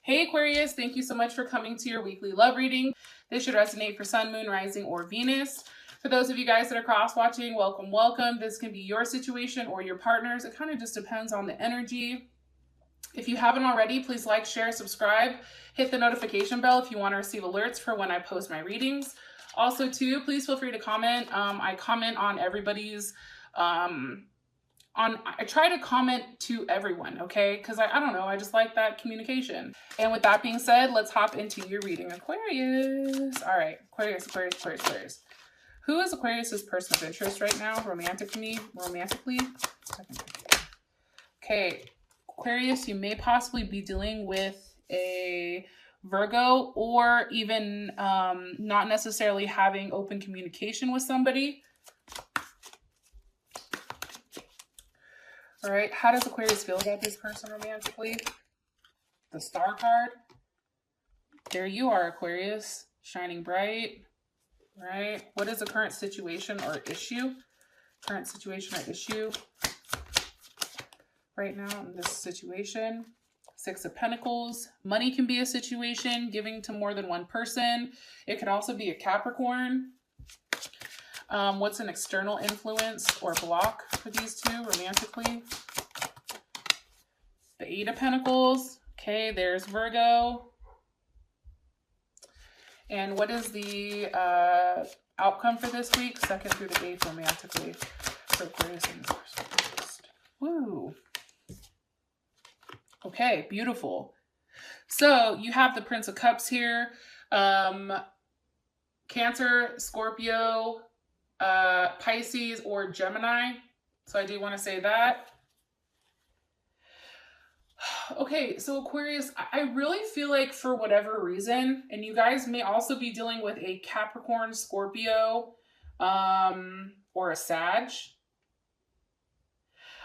Hey Aquarius, thank you so much for coming to your weekly love reading. This should resonate for Sun, Moon, Rising, or Venus. For those of you guys that are cross-watching, welcome, welcome. This can be your situation or your partner's. It kind of just depends on the energy. If you haven't already, please like, share, subscribe. Hit the notification bell if you want to receive alerts for when I post my readings. Also, too, please feel free to comment. I comment on everybody's... I try to comment to everyone, okay? Because I don't know, I just like that communication. And with that being said, let's hop into your reading, Aquarius. All right, Aquarius, Aquarius, Aquarius, Aquarius. Who is Aquarius's person of interest right now, romantically? Okay, Aquarius, you may possibly be dealing with a Virgo, or even not necessarily having open communication with somebody. All right, how does Aquarius feel about this person romantically? The Star card. There you are, Aquarius, shining bright, right? What is the current situation or issue? Current situation or issue right now in this situation. Six of Pentacles. Money can be a situation, giving to more than one person. It could also be a Capricorn. What's an external influence or block for these two romantically? The Eight of Pentacles. Okay, there's Virgo. And what is the outcome for this week? Second through the 8th romantically for Aquarius and this. Woo. Okay, beautiful. So you have the Prince of Cups here. Cancer, Scorpio, Pisces, or Gemini. So I do want to say that. Okay, so Aquarius, I really feel like for whatever reason, and you guys may also be dealing with a Capricorn, Scorpio, or a Sag.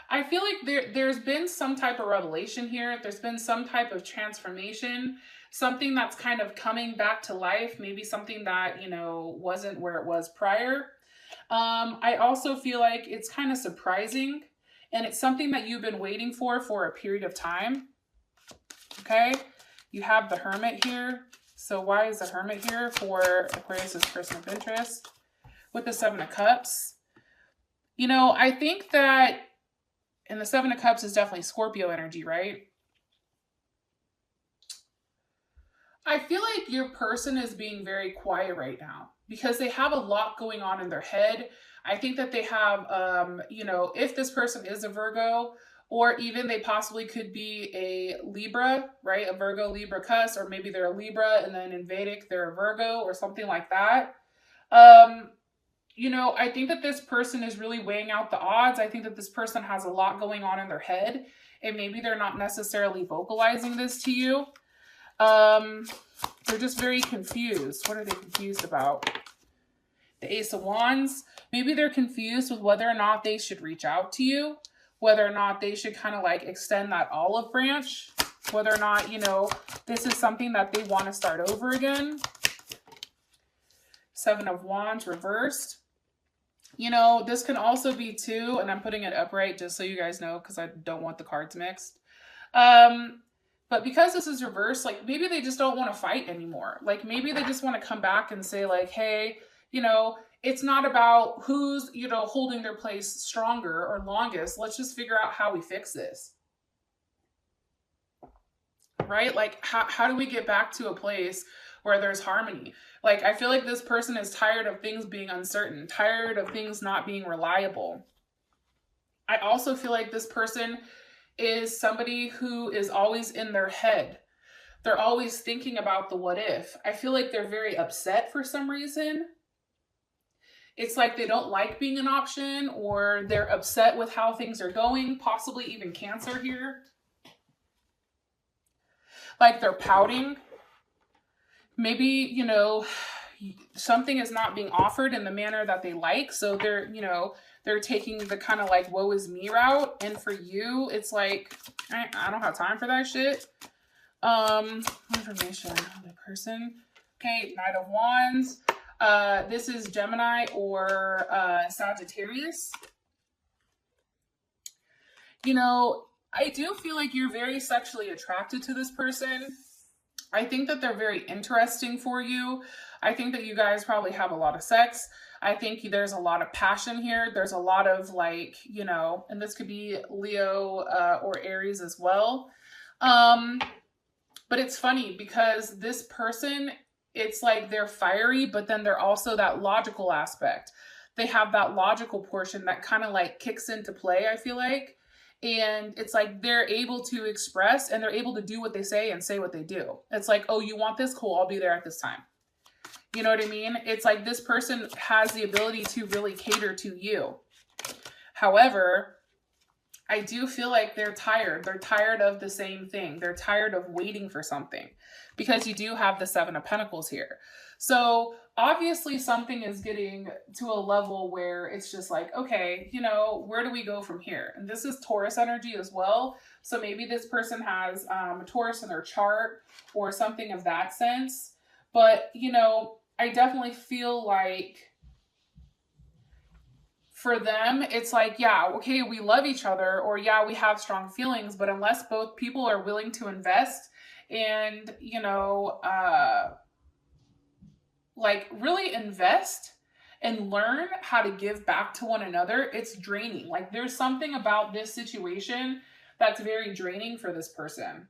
I feel like there's been some type of revelation here. There's been some type of transformation, something that's kind of coming back to life, maybe something that, you know, wasn't where it was prior. I also feel like it's kind of surprising, and it's something that you've been waiting for a period of time. Okay, you have the Hermit here. So why is the Hermit here for Aquarius's person of interest? With the Seven of Cups, you know, I think that, and the Seven of Cups is definitely Scorpio energy, right? I feel like your person is being very quiet right now because they have a lot going on in their head. I think that they have, you know, if this person is a Virgo, or even they possibly could be a Libra, right? A Virgo, Libra, Cus, or maybe they're a Libra and then in Vedic they're a Virgo or something like that. You know, I think that this person is really weighing out the odds. I think that this person has a lot going on in their head, and maybe they're not necessarily vocalizing this to you. They're just very confused. What are they confused about? The Ace of Wands. Maybe they're confused with whether or not they should reach out to you, whether or not they should kind of like extend that olive branch, whether or not, you know, this is something that they want to start over again. Seven of Wands reversed. You know, this can also be too, and I'm putting it upright just so you guys know because I don't want the cards mixed. But because this is reversed, like maybe they just don't want to fight anymore. Like maybe they just want to come back and say like, hey, you know, it's not about who's, you know, holding their place stronger or longest. Let's just figure out how we fix this. Right? Like how do we get back to a place where there's harmony? Like I feel like this person is tired of things being uncertain, tired of things not being reliable. I also feel like this person is somebody who is always in their head. They're always thinking about the what if. I feel like they're very upset for some reason. It's like they don't like being an option, or they're upset with how things are going, possibly even Cancer here. Like they're pouting. Maybe, you know, something is not being offered in the manner that they like. So they're, you know, they're taking the kind of like woe is me route. And for you, it's like, I don't have time for that shit. Information on the person. Okay, Knight of Wands. This is Gemini or Sagittarius. You know, I do feel like you're very sexually attracted to this person. I think that they're very interesting for you. I think that you guys probably have a lot of sex. I think there's a lot of passion here. There's a lot of like, you know, and this could be Leo or Aries as well. But it's funny because this person, it's like they're fiery, but then they're also that logical aspect. They have that logical portion that kind of like kicks into play, I feel like. And it's like they're able to express and they're able to do what they say and say what they do. It's like, oh, you want this? Cool, I'll be there at this time. You know what I mean? It's like this person has the ability to really cater to you. However, I do feel like they're tired. They're tired of the same thing. They're tired of waiting for something because you do have the Seven of Pentacles here. So obviously something is getting to a level where it's just like, okay, you know, where do we go from here? And this is Taurus energy as well. So maybe this person has a Taurus in their chart or something of that sense. But, you know, I definitely feel like for them, it's like, yeah, okay, we love each other, or yeah, we have strong feelings, but unless both people are willing to invest and, you know, like really invest and learn how to give back to one another, it's draining. Like there's something about this situation that's very draining for this person.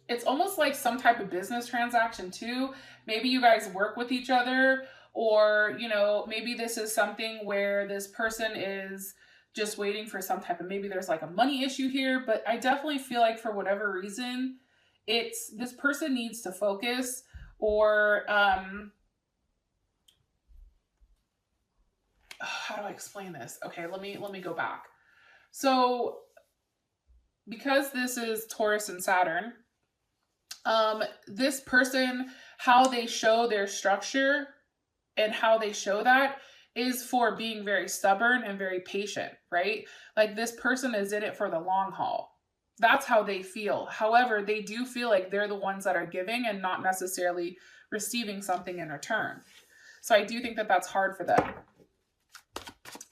It's almost like some type of business transaction too. Maybe you guys work with each other, or, you know, maybe this is something where this person is just waiting for some type of, maybe there's like a money issue here, but I definitely feel like for whatever reason, it's this person needs to focus, or how do I explain this? Okay, let me go back. So because this is Taurus and Saturn, this person, how they show their structure and how they show that is for being very stubborn and very patient, right? Like this person is in it for the long haul. That's how they feel. However, they do feel like they're the ones that are giving and not necessarily receiving something in return. So I do think that that's hard for them.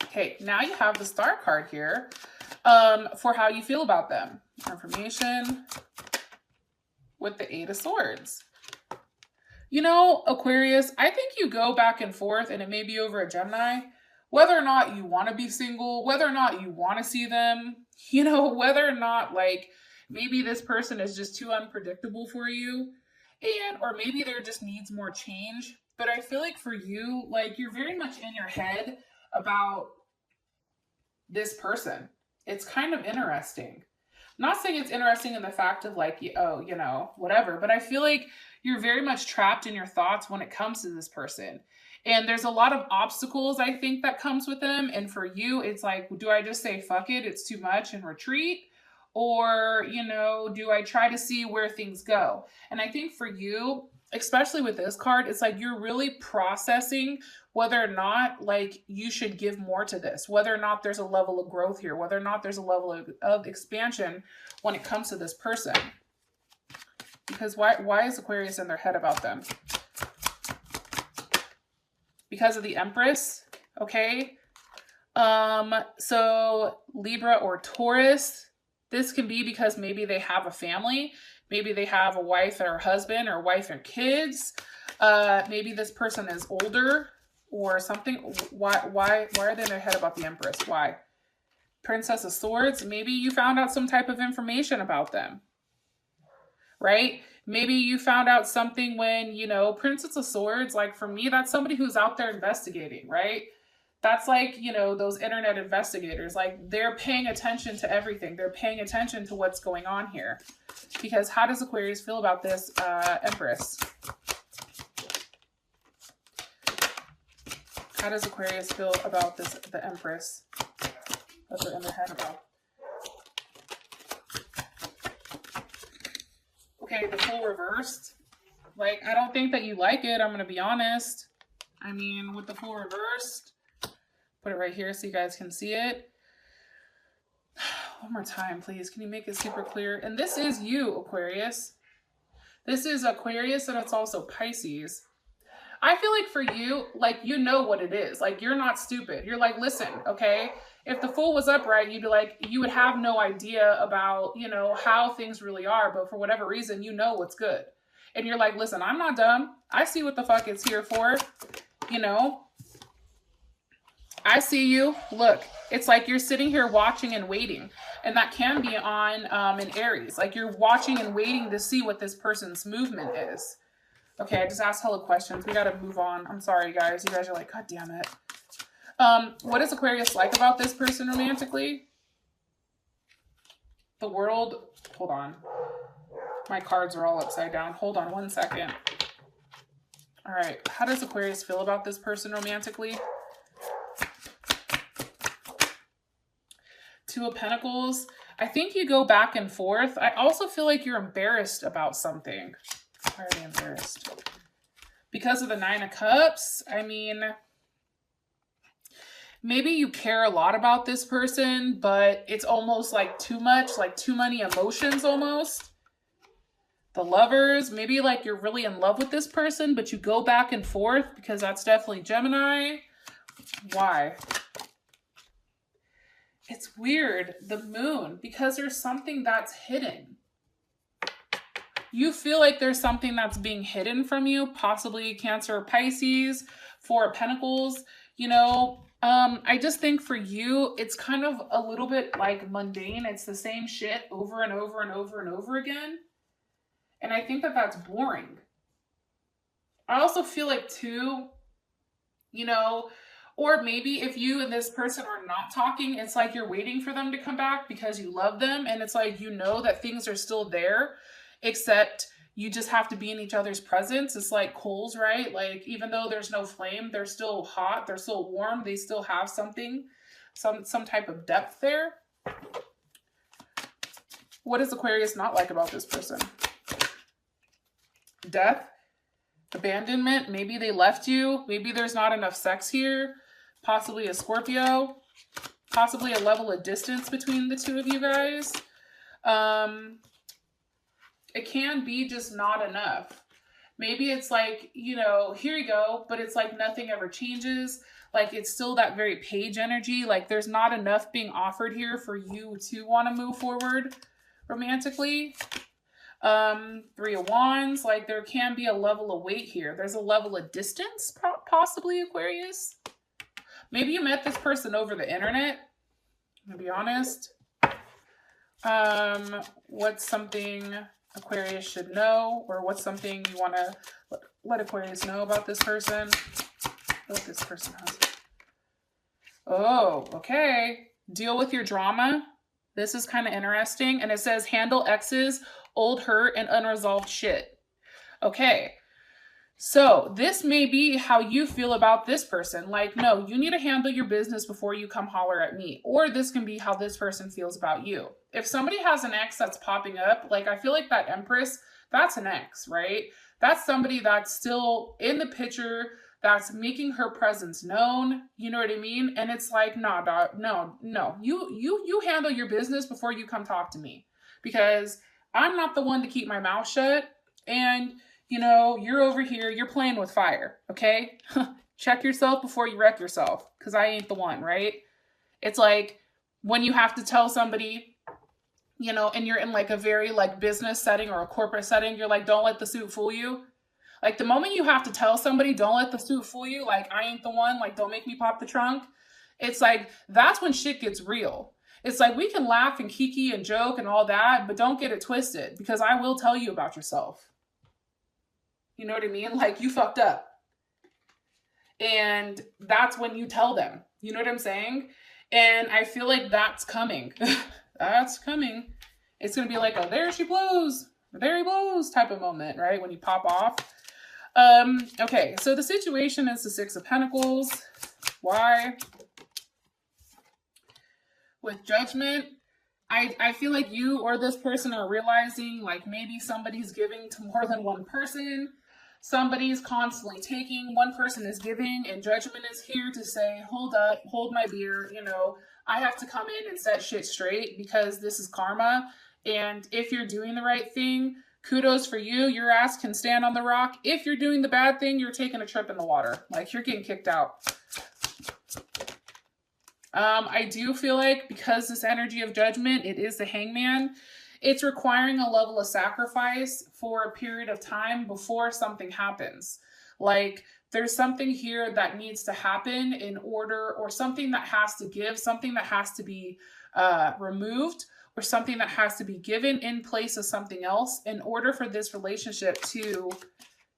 Okay, now you have the Star card here for how you feel about them. Information with the Eight of Swords. You know, Aquarius, I think you go back and forth, and it may be over a Gemini, whether or not you want to be single, whether or not you want to see them, you know, whether or not like maybe this person is just too unpredictable for you, and or maybe there just needs more change. But I feel like for you, like you're very much in your head about this person. It's kind of interesting. I'm not saying it's interesting in the fact of like, oh, you know, whatever, but I feel like you're very much trapped in your thoughts when it comes to this person. And there's a lot of obstacles, I think, that comes with them. And for you, it's like, do I just say, fuck it, it's too much and retreat? Or, you know, do I try to see where things go? And I think for you, especially with this card, it's like you're really processing whether or not like you should give more to this, whether or not there's a level of growth here, whether or not there's a level of expansion when it comes to this person. Because why is Aquarius in their head about them? Because of the Empress, okay? So Libra or Taurus, this can be because maybe they have a family. Maybe they have a wife or a husband, or wife and kids. Maybe this person is older or something. Why are they in their head about the Empress? Why? Princess of Swords, maybe you found out some type of information about them, right? Maybe you found out something when, you know, Princess of Swords, like for me, that's somebody who's out there investigating, right? That's like, you know, those internet investigators, like they're paying attention to everything. They're paying attention to what's going on here. Because how does Aquarius feel about this Empress? How does Aquarius feel about this, the Empress that they're in their head about? Okay, the Fool reversed. Like, I don't think that you like it. I'm going to be honest. I mean, with the Fool reversed, put it right here so you guys can see it. One more time, please. Can you make it super clear? And this is you, Aquarius. This is Aquarius, and it's also Pisces. I feel like for you, like, you know what it is. Like, you're not stupid. You're like, listen, okay? If the Fool was upright, you'd be like, you would have no idea about, you know, how things really are, but for whatever reason, you know what's good. And you're like, listen, I'm not dumb. I see what the fuck it's here for. You know, I see you. Look, it's like you're sitting here watching and waiting. And that can be on in Aries. Like you're watching and waiting to see what this person's movement is. Okay, I just asked hella questions. We got to move on. I'm sorry, guys. You guys are like, God damn it. What is Aquarius like about this person romantically? The World. Hold on. My cards are all upside down. Hold on one second. All right. How does Aquarius feel about this person romantically? Two of Pentacles. I think you go back and forth. I also feel like you're embarrassed about something. Why are they embarrassed? Because of the Nine of Cups. I mean, maybe you care a lot about this person, but it's almost like too much, like too many emotions almost. The Lovers, maybe like you're really in love with this person, but you go back and forth because that's definitely Gemini. Why? It's weird. The Moon, because there's something that's hidden. You feel like there's something that's being hidden from you, possibly Cancer or Pisces. Four of Pentacles, you know, I just think for you, it's kind of a little bit like mundane. It's the same shit over and over and over and over again. And I think that that's boring. I also feel like too, you know, or maybe if you and this person are not talking, it's like you're waiting for them to come back because you love them. And it's like, you know that things are still there, except you just have to be in each other's presence. It's like coals, right? Like, even though there's no flame, they're still hot. They're still warm. They still have something, some type of depth there. What does Aquarius not like about this person? Death, abandonment. Maybe they left you. Maybe there's not enough sex here. Possibly a Scorpio. Possibly a level of distance between the two of you guys. It can be just not enough. Maybe it's like, you know, here you go, but it's like nothing ever changes. Like it's still that very page energy. Like there's not enough being offered here for you to want to move forward romantically. Three of Wands, like there can be a level of weight here. There's a level of distance, possibly, Aquarius. Maybe you met this person over the internet, to be honest. What's something Aquarius should know, or what's something you want to let Aquarius know about this person? What this person has. Oh, okay. Deal with your drama. This is kind of interesting. And it says handle exes, old hurt, and unresolved shit. Okay. So this may be how you feel about this person. Like, no, you need to handle your business before you come holler at me. Or this can be how this person feels about you. If somebody has an ex that's popping up, like I feel like that Empress, that's an ex, right? That's somebody that's still in the picture, that's making her presence known. You know what I mean? And it's like, nah, dog, no. You handle your business before you come talk to me. Because I'm not the one to keep my mouth shut. And you know, you're over here, you're playing with fire, okay? Check yourself before you wreck yourself, because I ain't the one, right? It's like when you have to tell somebody, you know, and you're in like a very like business setting or a corporate setting, you're like, don't let the suit fool you. Like the moment you have to tell somebody, don't let the suit fool you, like I ain't the one, like don't make me pop the trunk. It's like, that's when shit gets real. It's like we can laugh and kiki and joke and all that, but don't get it twisted, because I will tell you about yourself. You know what I mean? Like you fucked up. And that's when you tell them. You know what I'm saying? And I feel like that's coming. That's coming. It's going to be like, oh, there she blows. There he blows type of moment, right? When you pop off. Okay, so the situation is the Six of Pentacles. Why? With Judgment, I feel like you or this person are realizing like maybe somebody's giving to more than one person. Somebody's constantly taking, one person is giving, and Judgment is here to say, hold up, hold my beer, you know, I have to come in and set shit straight because this is karma. And if you're doing the right thing, kudos for you. Your ass can stand on the rock. If you're doing the bad thing, you're taking a trip in the water. Like you're getting kicked out. I do feel like because this energy of judgment, it is the hangman, it's requiring a level of sacrifice for a period of time before something happens. Like there's something here that needs to happen in order, or something that has to give, something that has to be removed, or something that has to be given in place of something else in order for this relationship to,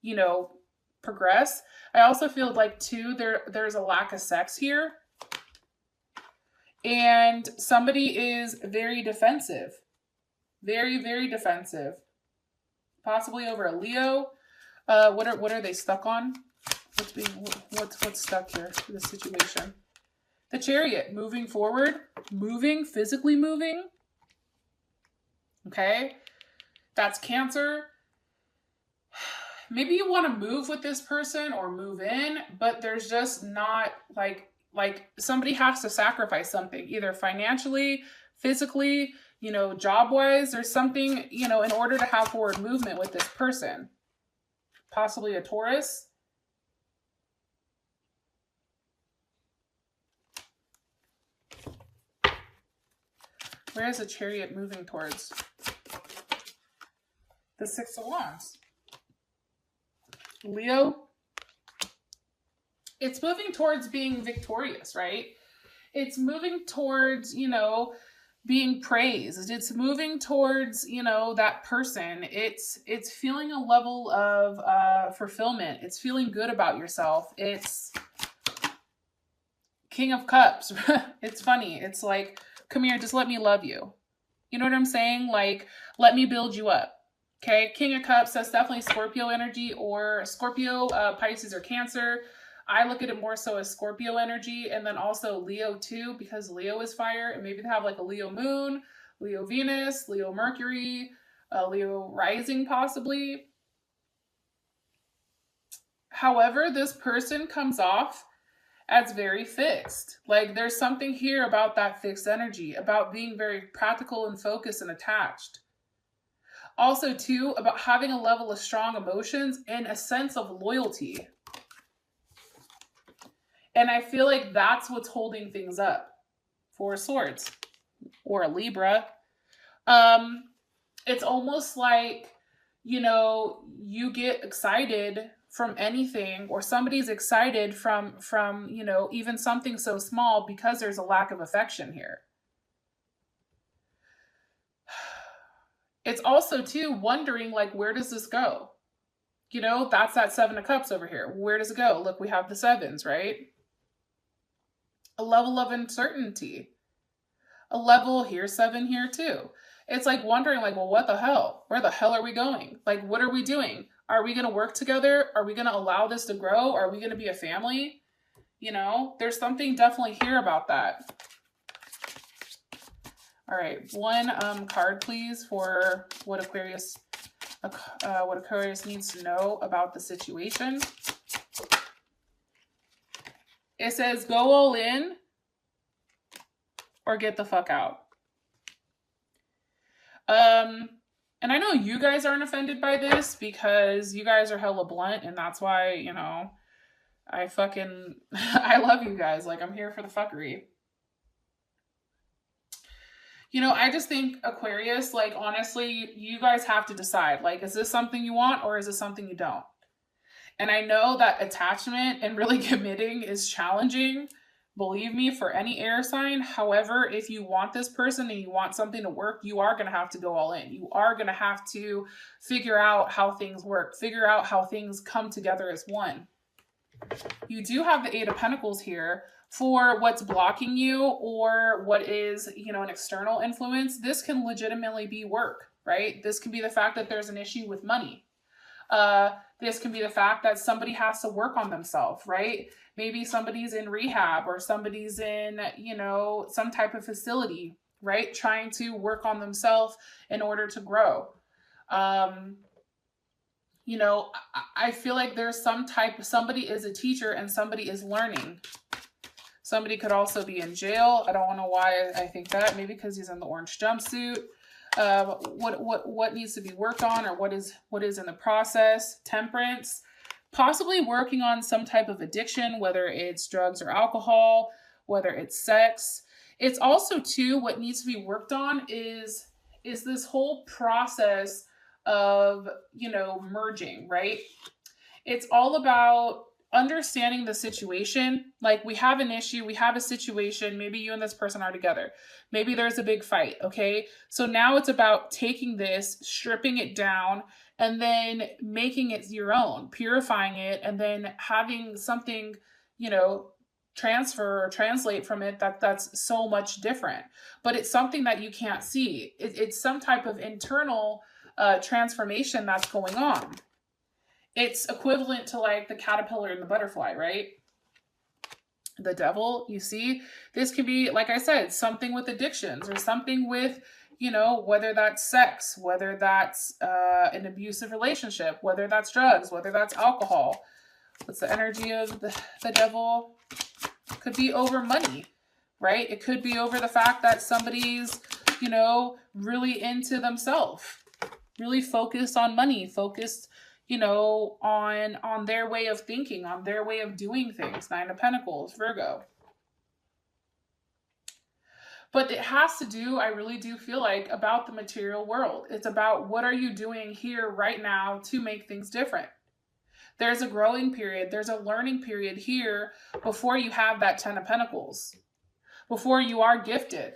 you know, progress. I also feel like too, there's a lack of sex here. And somebody is very defensive. Very, very defensive. Possibly over a Leo. What are they stuck on? What's stuck here for this situation? The Chariot, moving forward, moving, physically moving. Okay, that's Cancer. Maybe you want to move with this person or move in, but there's just not like somebody has to sacrifice something, either financially, physically, you know, job-wise. There's something, you know, in order to have forward movement with this person. Possibly a Taurus. Where is the Chariot moving towards? The Six of Wands. Leo. It's moving towards being victorious, right? It's moving towards, you know, being praised. It's moving towards, you know, that person. It's feeling a level of fulfillment. It's feeling good about yourself. It's King of Cups. It's funny. It's like, come here, just let me love you. You know what I'm saying? Like, let me build you up. Okay, King of Cups, that's definitely Scorpio energy, or Scorpio, Pisces, or Cancer. I look at it more so as Scorpio energy, and then also Leo too, because Leo is fire, and maybe they have like a Leo moon, Leo Venus, Leo Mercury, Leo rising possibly. However, this person comes off as very fixed. Like there's something here about that fixed energy, about being very practical and focused and attached. Also too, about having a level of strong emotions and a sense of loyalty. And I feel like that's what's holding things up. Four of Swords or a Libra. It's almost like, you know, you get excited from anything, or somebody's excited from, you know, even something so small, because there's a lack of affection here. It's also too wondering, like, where does this go? You know, that's that Seven of Cups over here. Where does it go? Look, we have the sevens, right? A level of uncertainty. A level here, seven here too. It's like wondering, like, well, what the hell? Where the hell are we going? Like, what are we doing? Are we going to work together? Are we going to allow this to grow? Are we going to be a family? You know, there's something definitely here about that. All right, one card, please, for what Aquarius needs to know about the situation. It says, go all in or get the fuck out. And I know you guys aren't offended by this because you guys are hella blunt, and that's why, you know, I love you guys. Like, I'm here for the fuckery. You know, I just think Aquarius, like, honestly, you guys have to decide, like, is this something you want or is this something you don't? And I know that attachment and really committing is challenging, believe me, for any air sign. However, if you want this person and you want something to work, you are going to have to go all in. You are going to have to figure out how things work, figure out how things come together as one. You do have the Eight of Pentacles here for what's blocking you, or what is, you know, an external influence. This can legitimately be work, right? This can be the fact that there's an issue with money. This can be the fact that somebody has to work on themselves, right? Maybe somebody's in rehab, or somebody's in, you know, some type of facility, right? Trying to work on themselves in order to grow. You know, I feel like there's somebody is a teacher and somebody is learning. Somebody could also be in jail. I don't know why I think that. Maybe because he's in the orange jumpsuit. What needs to be worked on, or what is in the process. Temperance. Possibly working on some type of addiction, whether it's drugs or alcohol, whether it's sex. It's also too, what needs to be worked on is this whole process of, merging, right? It's all about understanding the situation. Like, we have an issue, we have a situation, maybe you and this person are together. Maybe there's a big fight, okay? So now it's about taking this, stripping it down, and then making it your own, purifying it, and then having something, transfer or translate from it that's so much different. But it's something that you can't see. It's some type of internal transformation that's going on. It's equivalent to like the caterpillar and the butterfly, right? The devil, you see, this could be, like I said, something with addictions or something with, whether that's sex, whether that's an abusive relationship, whether that's drugs, whether that's alcohol. What's the energy of the devil? Could be over money, right? It could be over the fact that somebody's, really into themselves, really focused on money, focused, on their way of thinking, on their way of doing things. 9 of Pentacles, Virgo. But it has to do, I really do feel like, about the material world. It's about what are you doing here right now to make things different. There's a growing period. There's a learning period here before you have that 10 of Pentacles, before you are gifted.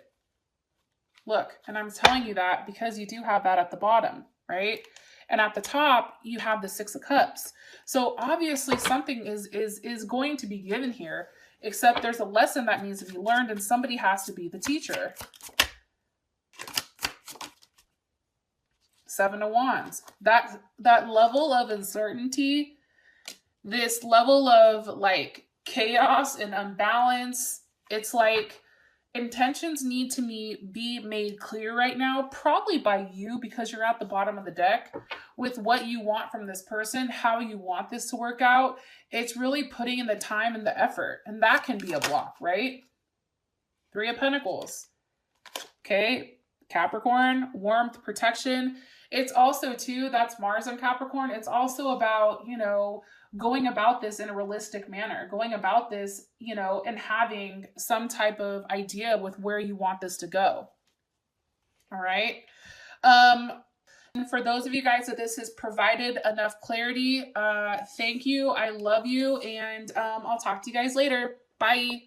Look, and I'm telling you that because you do have that at the bottom, right? And at the top, you have the 6 of Cups. So obviously something is going to be given here, except there's a lesson that needs to be learned and somebody has to be the teacher. 7 of Wands. That level of uncertainty, this level of like chaos and unbalance, it's like intentions need to be made clear right now, probably by you because you're at the bottom of the deck with what you want from this person, how you want this to work out. It's really putting in the time and the effort, and that can be a block, right? 3 of Pentacles. Okay, Capricorn, warmth, protection. It's also too, that's Mars on Capricorn. It's also about, going about this in a realistic manner, going about this, and having some type of idea with where you want this to go. All right. And for those of you guys that this has provided enough clarity, thank you. I love you. And I'll talk to you guys later. Bye.